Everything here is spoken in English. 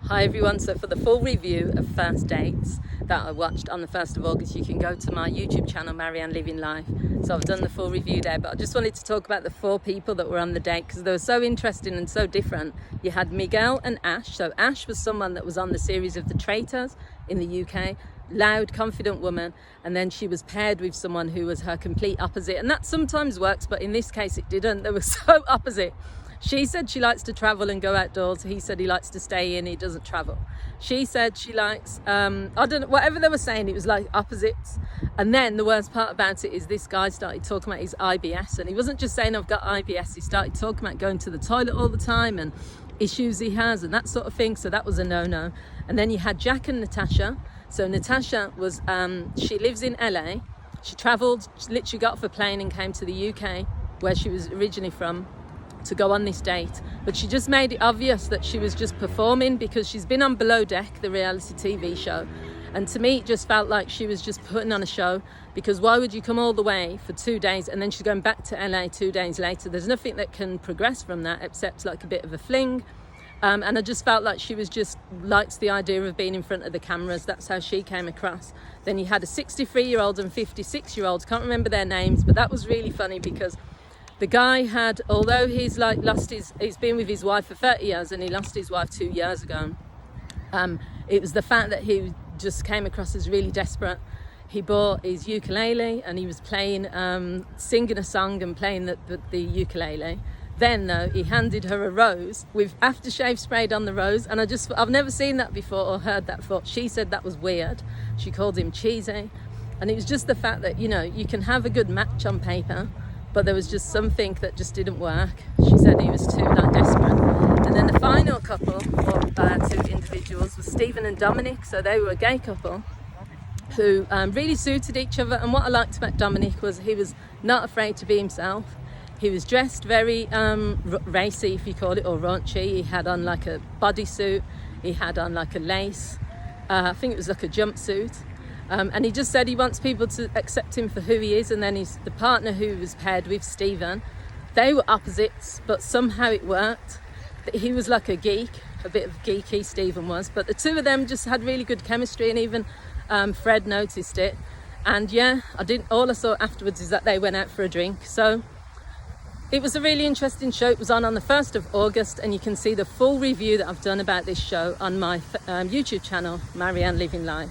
Hi everyone, so for the full review of First Dates that I watched on the 1st of August, you can go to my YouTube channel, Marianne Living Life. So I've done the full review there, but I just wanted to talk about the 4 people that were on the date because they were so interesting and so different. You had Miguel and Ash. So Ash was someone that was on the series of The Traitors in the UK, loud, confident woman, and then she was paired with someone who was her complete opposite, and that sometimes works, but in this case it didn't. They were so opposite. She said she likes to travel and go outdoors. He said he likes to stay in, he doesn't travel. She said she likes, I don't know, whatever they were saying, it was like opposites. And then the worst part about it is this guy started talking about his IBS, and he wasn't just saying I've got IBS, he started talking about going to the toilet all the time and issues he has and that sort of thing. So that was a no-no. And then you had Jack and Natasha. So Natasha was, she lives in LA. She travelled, she literally got off a plane and came to the UK, where she was originally from, to go on this date, but she just made it obvious that she was just performing because she's been on Below Deck, the reality TV show, and to me it just felt like she was just putting on a show, because why would you come all the way for 2 days and then she's going back to LA 2 days later? There's nothing that can progress from that except like a bit of a fling. And I just felt like she was just likes the idea of being in front of the cameras. That's how she came across. Then you had a 63-year-old and 56-year-old, can't remember their names, but that was really funny because the guy had, although he's been with his wife for 30 years and he lost his wife 2 years ago, it was the fact that he just came across as really desperate. He bought his ukulele and he was playing, singing a song and playing the ukulele. Then though, he handed her a rose with aftershave sprayed on the rose, and I've never seen that before or heard that before. She said that was weird. She called him cheesy. And it was just the fact that, you know, you can have a good match on paper, but there was just something that just didn't work. She said he was too desperate. And then the final couple, or 2 individuals, was Stephen and Dominic. So they were a gay couple who really suited each other. And what I liked about Dominic was he was not afraid to be himself. He was dressed very racy, if you call it, or raunchy. He had on like a bodysuit. He had on like a lace. I think it was like a jumpsuit. And he just said he wants people to accept him for who he is. And then the partner who was paired with, Stephen, they were opposites, but somehow it worked. He was like a geek, a bit of geeky, Stephen was. But the 2 of them just had really good chemistry, and even Fred noticed it. And yeah, all I saw afterwards is that they went out for a drink. So it was a really interesting show. It was on the 1st of August, and you can see the full review that I've done about this show on my YouTube channel, Marianne Living Life.